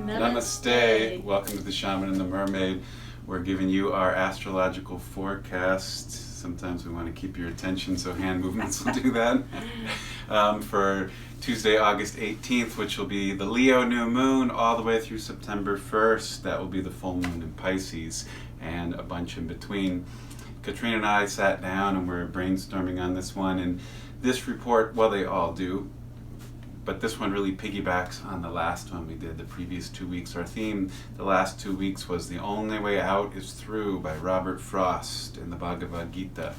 Namaste. Welcome to the Shaman and the Mermaid. We're giving you our astrological forecast. Sometimes we want to keep your attention, so hand movements will do that. For Tuesday, August 18th, which will be the Leo new moon all the way through September 1st. That will be the full moon in Pisces and a bunch in between. Trine and I sat down and we're brainstorming on this one, and this report, well, they all do, but this one really piggybacks on the last one we did the previous 2 weeks. Our theme the last 2 weeks was The Only Way Out is Through by Robert Frost in the Bhagavad Gita.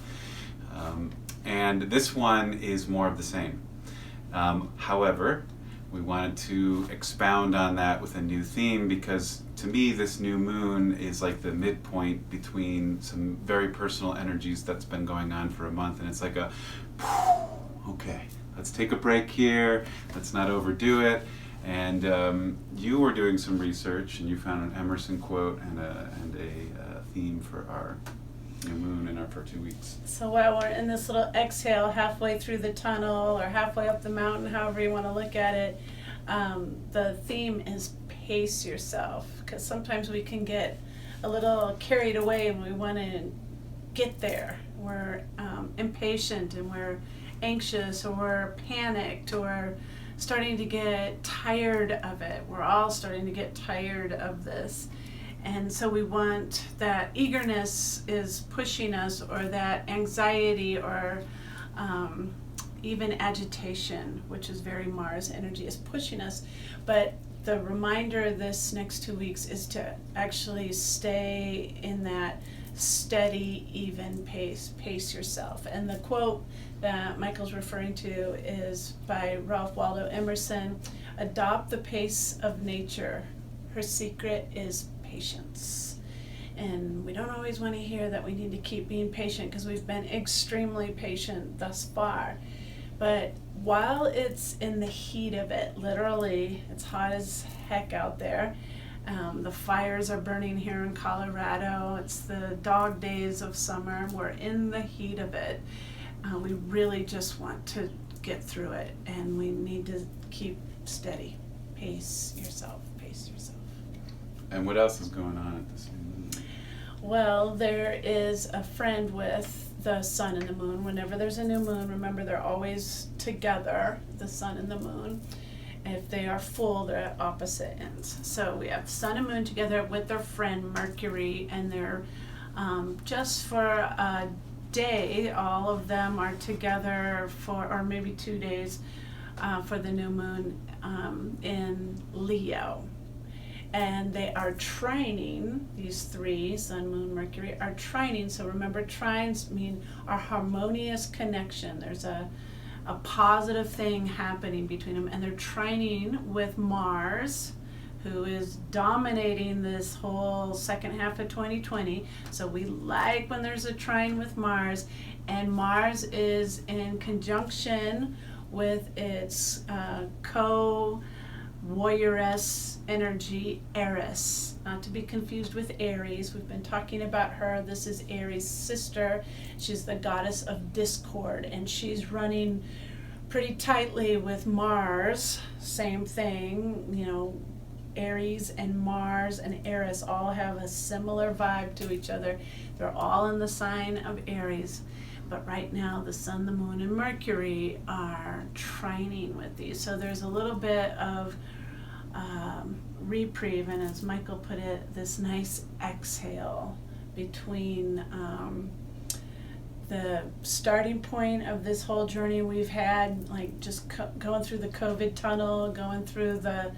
And this one is more of the same. However, we wanted to expound on that with a new theme because to me this new moon is like the midpoint between some very personal energies that's been going on for a month, and it's like a, okay, let's take a break here, let's not overdo it. And you were doing some research and you found an Emerson quote and a theme for our new moon and for 2 weeks. So while we're in this little exhale halfway through the tunnel or halfway up the mountain, however you want to look at it, the theme is pace yourself, because sometimes we can get a little carried away and we want to get there. We're impatient and we're anxious, or we're panicked, or starting to get tired of it. We're all starting to get tired of this. And so we want that eagerness is pushing us, or that anxiety, or even agitation, which is very Mars energy, is pushing us. But the reminder this next 2 weeks is to actually stay in that steady, even pace yourself. And the quote that Michael's referring to is by Ralph Waldo Emerson: "Adopt the pace of nature. Her secret is patience." And we don't always want to hear that we need to keep being patient, because we've been extremely patient thus far. But while it's in the heat of it, literally, it's hot as heck out there. The fires are burning here in Colorado. It's the dog days of summer. We're in the heat of it. We really just want to get through it, and we need to keep steady. Pace yourself, pace yourself. And what else is going on at this new moon? Well, there is a friend with the sun and the moon. Whenever there's a new moon, remember they're always together, the sun and the moon. If they are full, they're at opposite ends. So we have sun and moon together with their friend Mercury, and they're just for a day, all of them are together for, or maybe 2 days, for the new moon in Leo. And they are trining, these three, Sun, Moon, Mercury, are trining. So remember, trines mean our harmonious connection. There's a positive thing happening between them. And they're trining with Mars, who is dominating this whole second half of 2020. So we like when there's a trine with Mars. And Mars is in conjunction with its warrioress energy, Eris, not to be confused with Aries. We've been talking about her. This is Aries' sister. She's the goddess of discord, and she's running pretty tightly with Mars. Same thing, you know, Aries and Mars and Eris all have a similar vibe to each other. They're all in the sign of Aries. But right now, the sun, the moon, and Mercury are trining with these. So there's a little bit of reprieve, and as Michael put it, this nice exhale between the starting point of this whole journey we've had, like just going through the COVID tunnel, going through the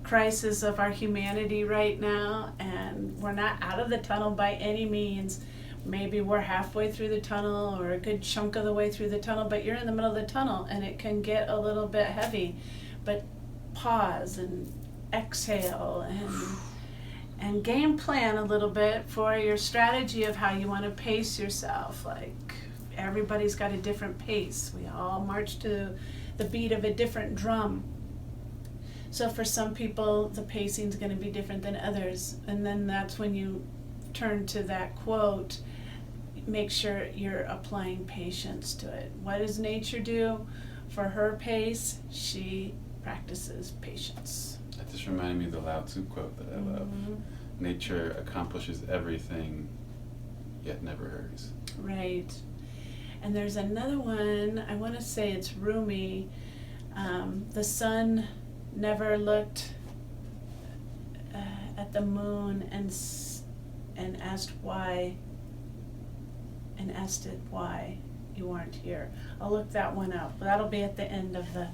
crisis of our humanity right now, and we're not out of the tunnel by any means. Maybe we're halfway through the tunnel or a good chunk of the way through the tunnel, but you're in the middle of the tunnel and it can get a little bit heavy. But pause and exhale and game plan a little bit for your strategy of how you want to pace yourself. Like, everybody's got a different pace. We all march to the beat of a different drum. So for some people, the pacing is going to be different than others. And then that's when you turn to that quote, make sure you're applying patience to it. What does nature do? For her pace, she practices patience. I just Just reminded me of the Lao Tzu quote that I love. Nature accomplishes everything, yet never hurries. Right. And there's another one, I want to say it's Rumi. The sun never looked at the moon and asked it why you weren't here. I'll look that one up. That'll be at the end of the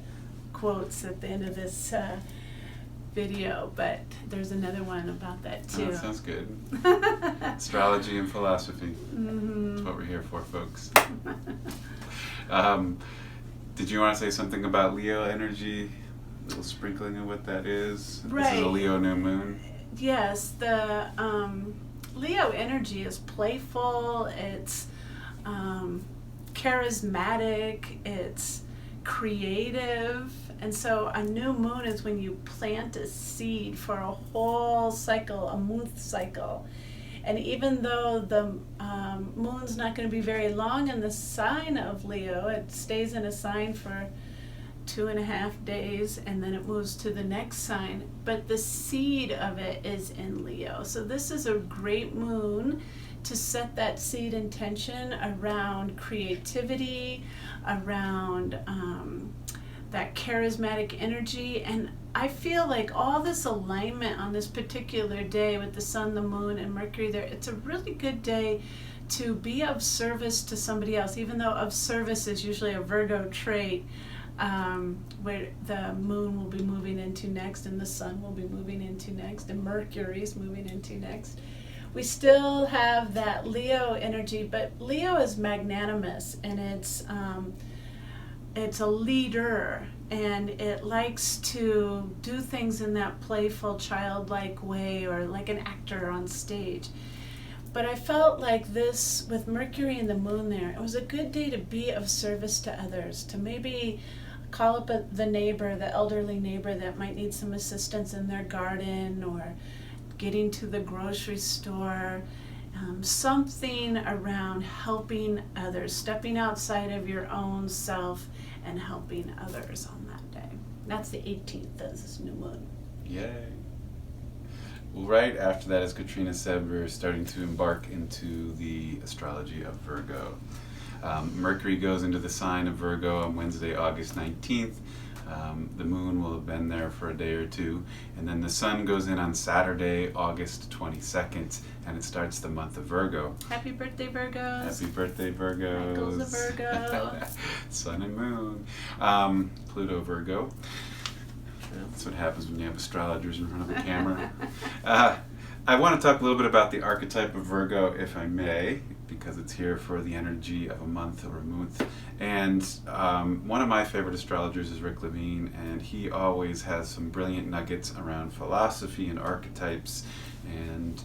quotes at the end of this video, but there's another one about that too. Oh, that sounds good. Astrology and philosophy. That's what we're here for, folks. Did you want to say something about Leo energy? A little sprinkling of what that is? Right. This is a Leo new moon. Yes, the Leo energy is playful, it's charismatic, it's creative, and so a new moon is when you plant a seed for a whole cycle, a moon cycle. And even though the moon's not going to be very long in the sign of Leo, it stays in a sign for 2.5 days and then it moves to the next sign, but the seed of it is in Leo. So this is a great moon to set that seed intention around creativity, around that charismatic energy. And I feel like all this alignment on this particular day with the sun, the moon, and Mercury there, it's a really good day to be of service to somebody else, even though of service is usually a Virgo trait, where the moon will be moving into next and the sun will be moving into next and Mercury's moving into next. We still have that Leo energy, but Leo is magnanimous and it's a leader and it likes to do things in that playful, childlike way, or like an actor on stage. But I felt like this, with Mercury and the moon there, it was a good day to be of service to others, to maybe call up the neighbor, the elderly neighbor that might need some assistance in their garden or getting to the grocery store. Something around helping others, stepping outside of your own self and helping others on that day. That's the 18th, that's this new moon. Yay. Well, right after that, as Katrina said, we're starting to embark into the astrology of Virgo. Mercury goes into the sign of Virgo on Wednesday, August 19th. The moon will have been there for a day or two, and then the sun goes in on Saturday, August 22nd, and it starts the month of Virgo. Happy birthday, Virgos. Happy birthday, Virgos. Michael's a Virgo. Sun and moon. Pluto, Virgo. That's what happens when you have astrologers in front of a camera. I want to talk a little bit about the archetype of Virgo, if I may, because it's here for the energy of a month or a month. And one of my favorite astrologers is Rick Levine, and he always has some brilliant nuggets around philosophy and archetypes. And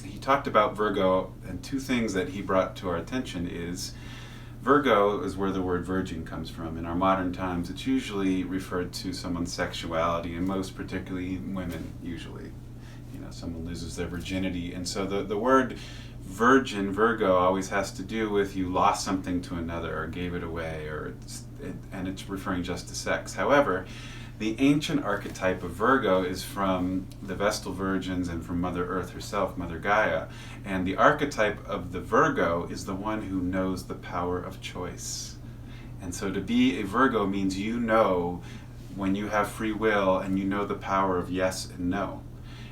he talked about Virgo, and two things that he brought to our attention is Virgo is where the word virgin comes from. In our modern times, it's usually referred to someone's sexuality, and most particularly women, usually. You know, someone loses their virginity. And so the word virgin, Virgo, always has to do with you lost something to another or gave it away, and it's referring just to sex. However, the ancient archetype of Virgo is from the Vestal Virgins and from Mother Earth herself, Mother Gaia. And the archetype of the Virgo is the one who knows the power of choice. And so to be a Virgo means you know when you have free will and you know the power of yes and no.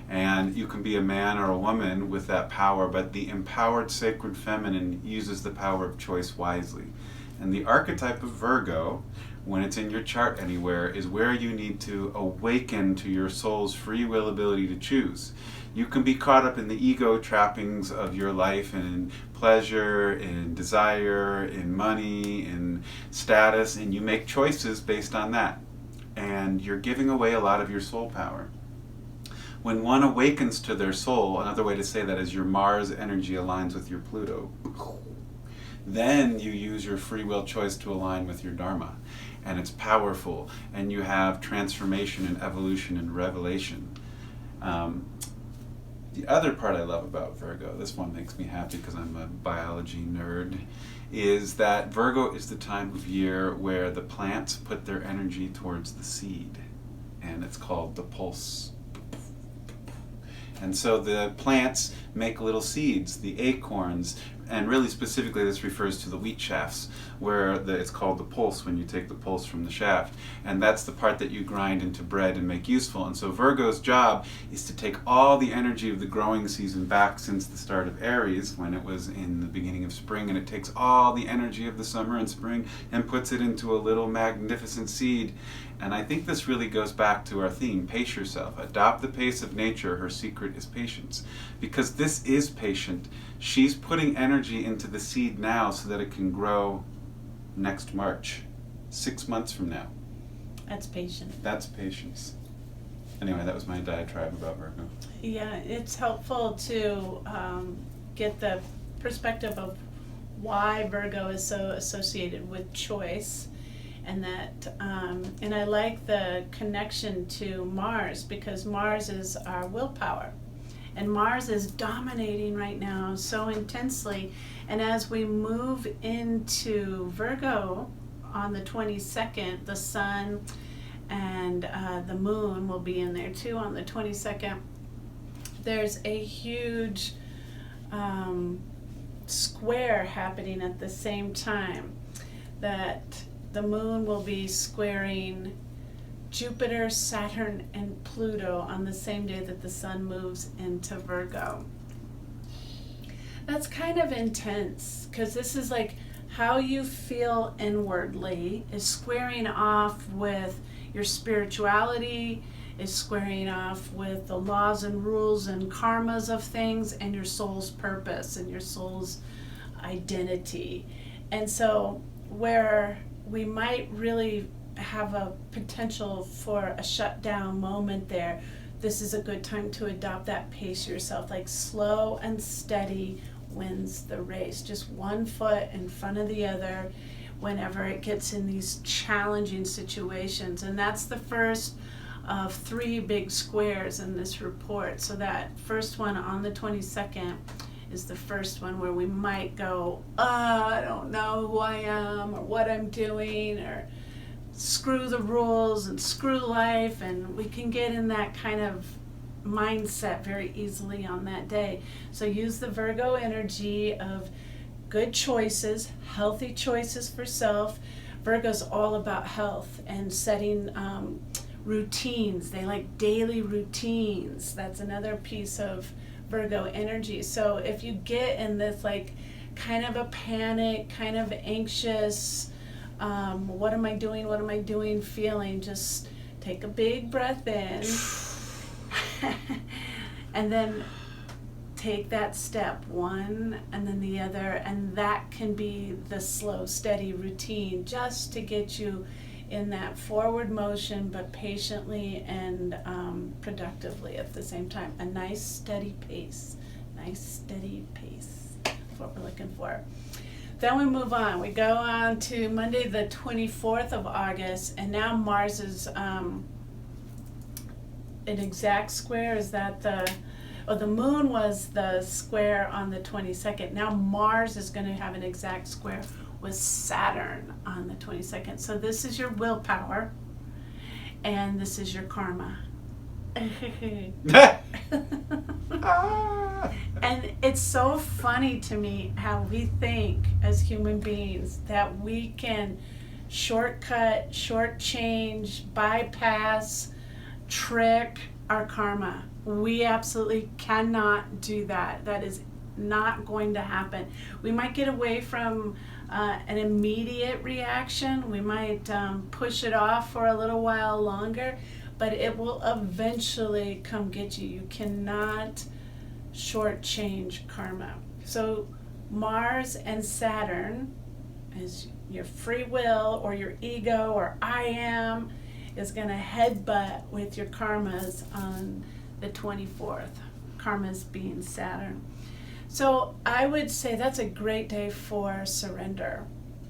And you can be a man or a woman with that power, but the empowered sacred feminine uses the power of choice wisely. And the archetype of Virgo, when it's in your chart anywhere, is where you need to awaken to your soul's free will ability to choose. You can be caught up in the ego trappings of your life and in pleasure, in desire, in money, in status, and you make choices based on that. And you're giving away a lot of your soul power. When one awakens to their soul, another way to say that is your Mars energy aligns with your Pluto. Then you use your free will choice to align with your Dharma. And it's powerful. And you have transformation and evolution and revelation. The other part I love about Virgo, this one makes me happy because I'm a biology nerd, is that Virgo is the time of year where the plants put their energy towards the seed. and it's called the pulse. And so the plants make little seeds, the acorns, and really specifically this refers to the wheat shafts, where it's called the pulse when you take the pulse from the shaft. And that's the part that you grind into bread and make useful. And so Virgo's job is to take all the energy of the growing season back since the start of Aries, when it was in the beginning of spring, and it takes all the energy of the summer and spring and puts it into a little magnificent seed. And I think this really goes back to our theme, pace yourself. Adopt the pace of nature. Her secret is patience. Because this is patient. She's putting energy into the seed now so that it can grow next March, 6 months from now. That's patient. That's patience. Anyway, that was my diatribe about Virgo. Yeah, it's helpful to get the perspective of why Virgo is so associated with choice. And that, and I like the connection to Mars, because Mars is our willpower. And Mars is dominating right now so intensely. And as we move into Virgo on the 22nd, the sun and the moon will be in there too on the 22nd. There's a huge square happening at the same time, that the moon will be squaring Jupiter, Saturn, and Pluto on the same day that the sun moves into Virgo. That's kind of intense, because this is like how you feel inwardly is squaring off with your spirituality, is squaring off with the laws and rules and karmas of things, and your soul's purpose and your soul's identity. And so where we might really have a potential for a shutdown moment there, this is a good time to adopt that pace yourself. Like slow and steady wins the race. Just one foot in front of the other whenever it gets in these challenging situations. And that's the first of 3 big squares in this report. So that first one on the 22nd is the first one where we might go, I don't know who I am or what I'm doing, or screw the rules and screw life, and we can get in that kind of mindset very easily on that day. So use the Virgo energy of good choices, healthy choices for self. Virgo's all about health and setting routines. They like daily routines. That's another piece of Virgo energy. So if you get in this like kind of a panic, kind of anxious, what am I doing feeling, just take a big breath in and then take that step, one and then the other, and that can be the slow, steady routine just to get you in that forward motion, but patiently and productively at the same time. A nice steady pace. That's what we're looking for. Then we move on. We go on to Monday the 24th of August, and now Mars is an exact square. Is that the moon was the square on the 22nd. Now Mars is going to have an exact square with Saturn on the 22nd. So this is your willpower, and this is your karma. And it's so funny to me how we think as human beings that we can shortcut, shortchange, bypass, trick our karma. We absolutely cannot do that. That is not going to happen. We might get away from an immediate reaction. We might push it off for a little while longer, but it will eventually come get you. You cannot shortchange karma. So Mars and Saturn is your free will or your ego or I am is going to headbutt with your karmas on the 24th. Karmas being Saturn. So I would say that's a great day for surrender,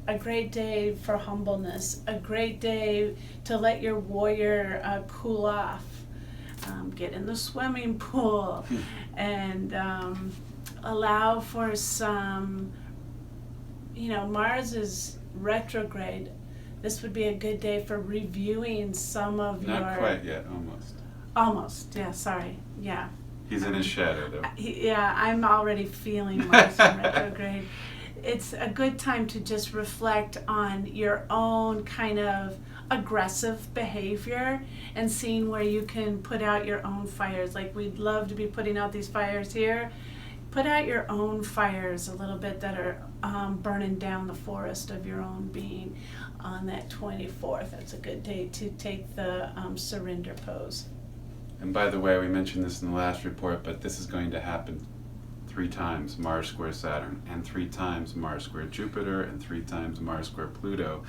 a great day for humbleness, a great day to let your warrior cool off. Get in the swimming pool and allow for some, Mars is retrograde this would be a good day for reviewing some of your... Not quite yet, almost. Almost, yeah, sorry, yeah. He's in his shadow, though. Yeah, I'm already feeling Mars in retrograde. It's a good time to just reflect on your own kind of aggressive behavior and seeing where you can put out your own fires. Like, we'd love to be putting out these fires here. Put out your own fires a little bit that are burning down the forest of your own being on that 24th. That's a good day to take the surrender pose. And by the way, we mentioned this in the last report, but this is going to happen 3 times Mars square Saturn, and 3 times Mars square Jupiter, and 3 times Mars square Pluto.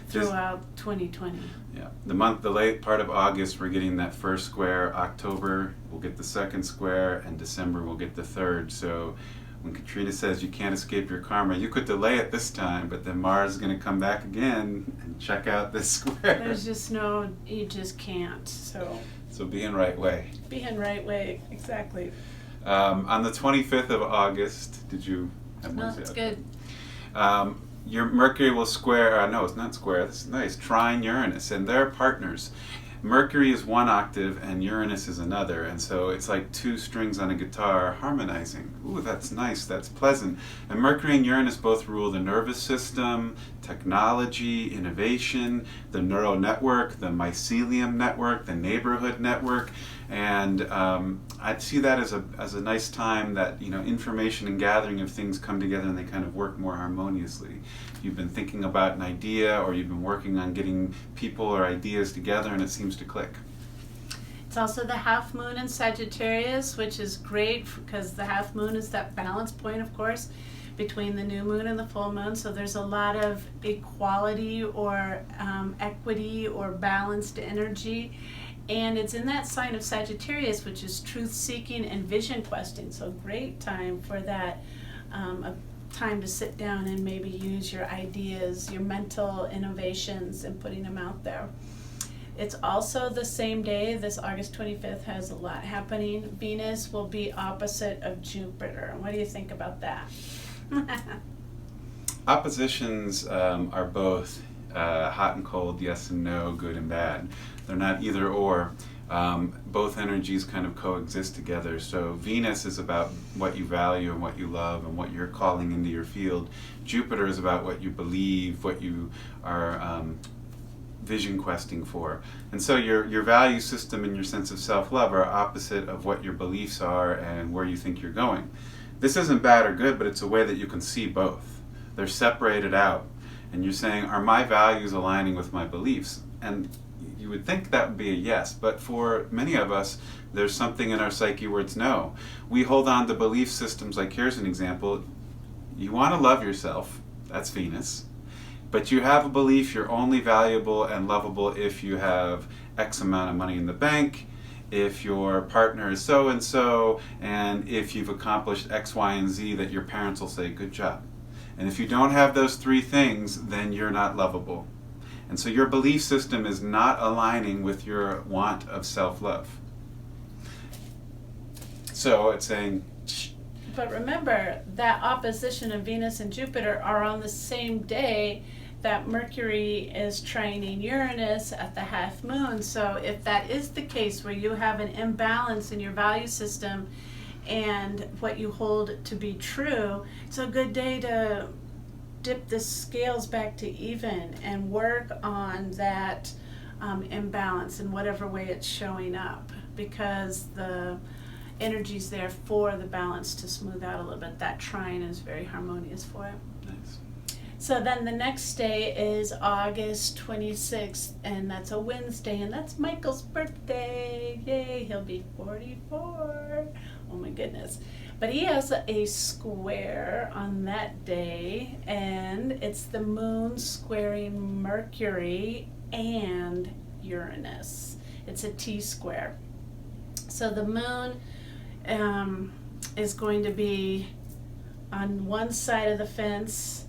Throughout 2020. Yeah. The late part of August, we're getting that first square. October, we'll get the second square, and December, we'll get the third. So when Trine says you can't escape your karma, you could delay it this time, but then Mars is going to come back again and check out this square. There's just you just can't. So be in right way. Be in right way, exactly. On the 25th of August, did you have one? No, that's good. Your Mercury will square, no, it's not square, this is nice, Trine Uranus, and they're partners. Mercury is one octave and Uranus is another, and so it's like 2 strings on a guitar harmonizing. Ooh, that's nice, that's pleasant. And Mercury and Uranus both rule the nervous system, technology, innovation, the neural network, the mycelium network, the neighborhood network, and I'd see that as a nice time that, you know, information and gathering of things come together and they kind of work more harmoniously. You've been thinking about an idea, or you've been working on getting people or ideas together, and it seems to click. It's also the half moon in Sagittarius, which is great because the half moon is that balance point, of course, between the new moon and the full moon. So there's a lot of equality or equity or balanced energy. And it's in that sign of Sagittarius, which is truth-seeking and vision questing. So great time for that, a time to sit down and maybe use your ideas, your mental innovations, and putting them out there. It's also the same day, this August 25th has a lot happening. Venus will be opposite of Jupiter. What do you think about that? Oppositions are both hot and cold, yes and no, good and bad. They're not either or. Both energies kind of coexist together. So Venus is about what you value and what you love and what you're calling into your field. Jupiter is about what you believe, what you are vision questing for. And so your value system and your sense of self-love are opposite of what your beliefs are and where you think you're going. This isn't bad or good, but it's a way that you can see both. They're separated out. And you're saying, are my values aligning with my beliefs? And you would think that would be a yes, but for many of us, there's something in our psyche where it's no. We hold on to belief systems, like here's an example. You want to love yourself, that's Venus, but you have a belief you're only valuable and lovable if you have X amount of money in the bank, if your partner is so-and-so, and if you've accomplished X, Y, and Z, that your parents will say, good job. And if you don't have those 3 things, then you're not lovable. And so your belief system is not aligning with your want of self-love. So it's saying... But remember, that opposition of Venus and Jupiter are on the same day that Mercury is trining Uranus at the half moon. So if that is the case where you have an imbalance in your value system and what you hold to be true, it's a good day to dip the scales back to even and work on that imbalance in whatever way it's showing up, because the energy's there for the balance to smooth out a little bit. That trine is very harmonious for it. Nice. So then the next day is August 26th, and that's a Wednesday, and that's Michael's birthday. Yay, he'll be 44. Oh my goodness. But he has a square on that day, and it's the moon squaring Mercury and Uranus. It's a T-square. So the moon is going to be on one side of the fence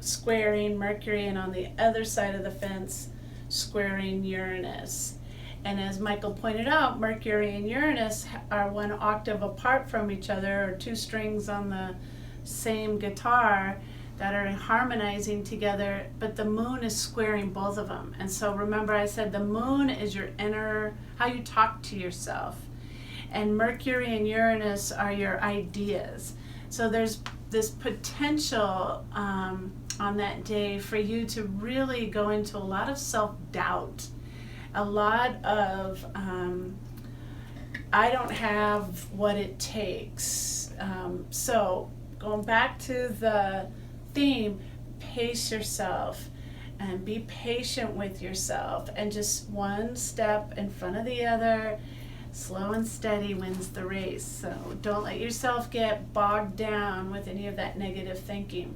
squaring Mercury, and on the other side of the fence squaring Uranus. And as Michael pointed out, Mercury and Uranus are 1 octave apart from each other, or 2 strings on the same guitar. that are harmonizing together, but the moon is squaring both of them. And so remember I said the moon is your inner, how you talk to yourself. And Mercury and Uranus are your ideas. So there's this potential on that day for you to really go into a lot of self-doubt, a lot of I don't have what it takes. So going back to the theme, pace yourself and be patient with yourself, and just one step in front of the other. Slow and steady wins the race. So don't let yourself get bogged down with any of that negative thinking.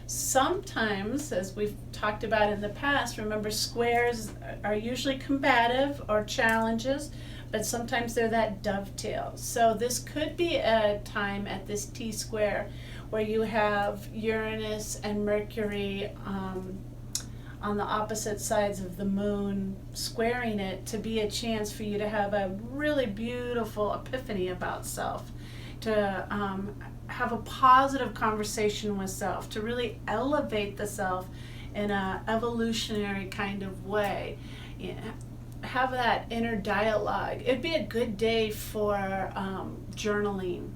Sometimes, as we've talked about in the past, remember squares are usually combative or challenges, but sometimes they're that dovetail. So this could be a time at this T-square where you have Uranus and Mercury on the opposite sides of the moon squaring it, to be a chance for you to have a really beautiful epiphany about self, to have a positive conversation with self, to really elevate the self in a evolutionary kind of way. Have that inner dialogue. It'd be a good day for journaling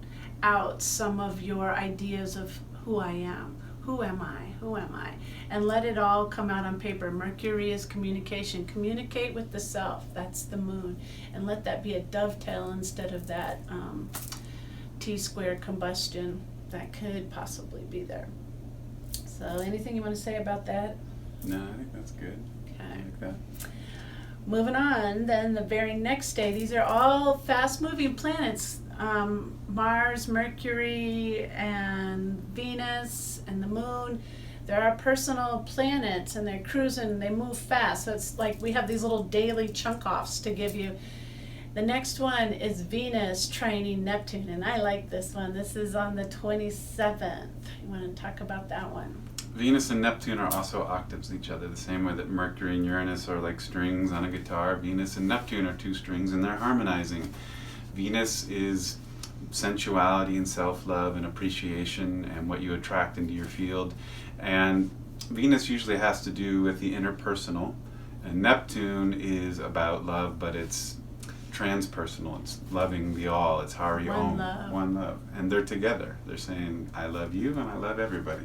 out some of your ideas of who I am. Who am I? Who am I? And let it all come out on paper. Mercury is communication. Communicate with the self. That's the moon. And let that be a dovetail instead of that T-square combustion that could possibly be there. So anything you want to say about that? No, I think that's good. Okay. I like that. Moving on, then the very next day, these are all fast-moving planets. Mars, Mercury, and Venus, and the moon. They're our personal planets, and they're cruising, they move fast. So it's like we have these little daily chunk-offs to give you. The next one is Venus trining Neptune, and I like this one. This is on the 27th. You want to talk about that one? Venus and Neptune are also octaves each other, the same way that Mercury and Uranus are like strings on a guitar. Venus and Neptune are two strings, and they're harmonizing. Venus is sensuality and self-love and appreciation and what you attract into your field. And Venus usually has to do with the interpersonal, and Neptune is about love, but it's transpersonal. It's loving the all. It's Hari Om. One love. And they're together. They're saying, I love you and I love everybody.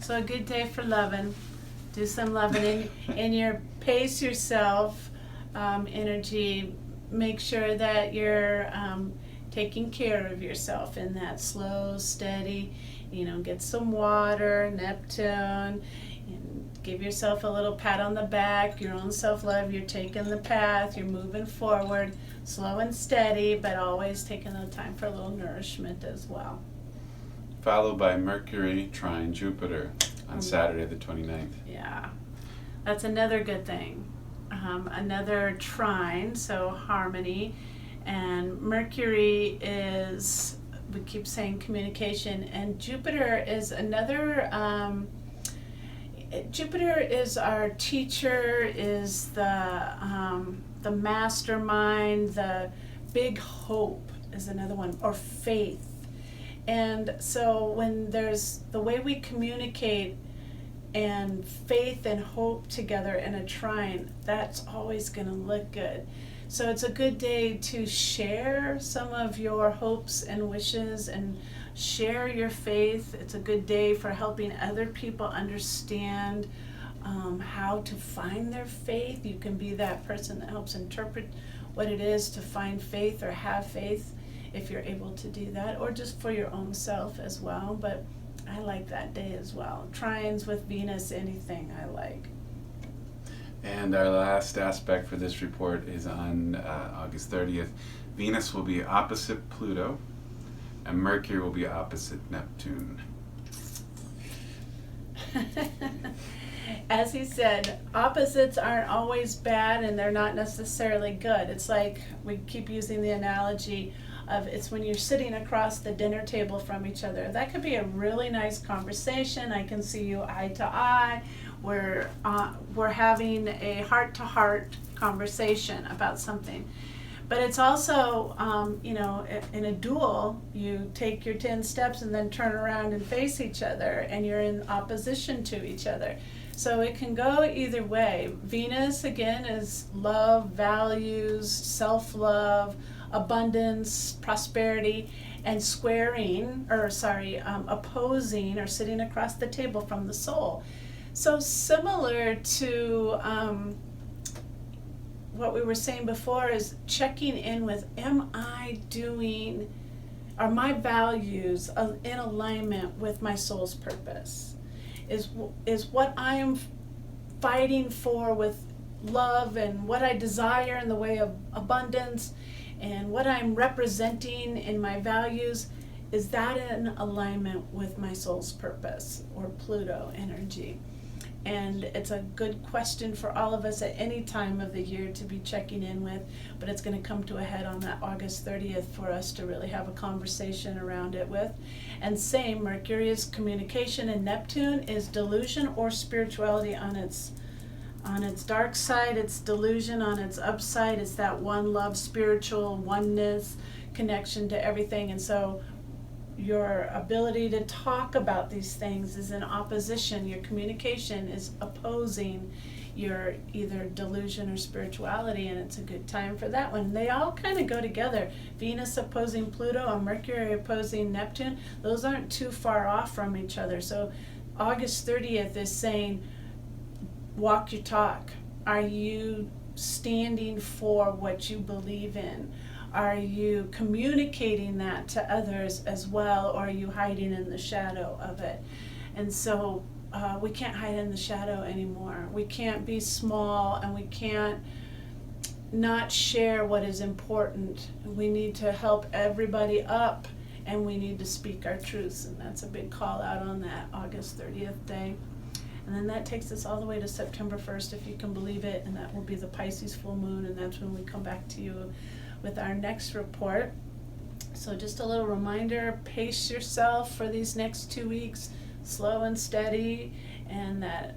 So a good day for loving. Do some loving in your pace yourself energy. Make sure that you're taking care of yourself in that slow, steady, get some water, Neptune, and give yourself a little pat on the back, your own self-love. You're taking the path, you're moving forward, slow and steady, but always taking the time for a little nourishment as well. Followed by Mercury trine Jupiter on Saturday the 29th. Yeah, that's another good thing. Another trine, so harmony. And Mercury is, we keep saying communication, and Jupiter is another, Jupiter is our teacher, is the mastermind, the big hope is another one, or faith. And so when there's the way we communicate and faith and hope together in a trine, that's always going to look good. So it's a good day to share some of your hopes and wishes and share your faith. It's a good day for helping other people understand how to find their faith. You can be that person that helps interpret what it is to find faith or have faith, if you're able to do that, or just for your own self as well. But I like that day as well. Trines with Venus, anything I like. And our last aspect for this report is on August 30th. Venus will be opposite Pluto, and Mercury will be opposite Neptune. As he said, opposites aren't always bad, and they're not necessarily good. It's like, we keep using the analogy of, it's when you're sitting across the dinner table from each other. That could be a really nice conversation. I can see you eye to eye. We're having a heart-to-heart conversation about something. But it's also, in a duel, you take your 10 steps and then turn around and face each other, and you're in opposition to each other. So it can go either way. Venus, again, is love, values, self-love, abundance, prosperity, and opposing or sitting across the table from the soul. So similar to what we were saying before is checking in with, are my values in alignment with my soul's purpose? Is what I am fighting for with love and what I desire in the way of abundance and what I'm representing in my values, is that in alignment with my soul's purpose or Pluto energy? And it's a good question for all of us at any time of the year to be checking in with, but it's going to come to a head on that August 30th for us to really have a conversation around it with. And same, Mercury is communication and Neptune is delusion or spirituality on its dark side. It's delusion on its upside. It's that one love, spiritual oneness, connection to everything. And so your ability to talk about these things is in opposition. Your communication is opposing your either delusion or spirituality, and it's a good time for that one. They all kind of go together. Venus opposing Pluto and Mercury opposing Neptune. Those aren't too far off from each other. So August 30th is saying, walk your talk. Are you standing for what you believe in? Are you communicating that to others as well, or are you hiding in the shadow of it? And so we can't hide in the shadow anymore. We can't be small, and we can't not share what is important. We need to help everybody up, and we need to speak our truths, and that's a big call out on that August 30th day. And then that takes us all the way to September 1st, if you can believe it, and that will be the Pisces full moon, and that's when we come back to you with our next report. So just a little reminder, pace yourself for these next 2 weeks, slow and steady, and that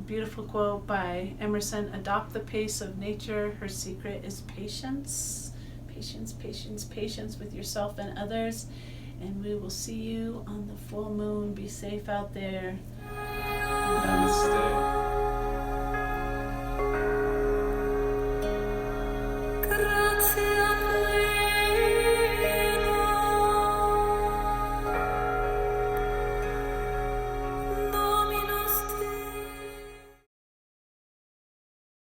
beautiful quote by Emerson, adopt the pace of nature, her secret is patience. Patience, patience, patience with yourself and others. And we will see you on the full moon. Be safe out there. Namaste.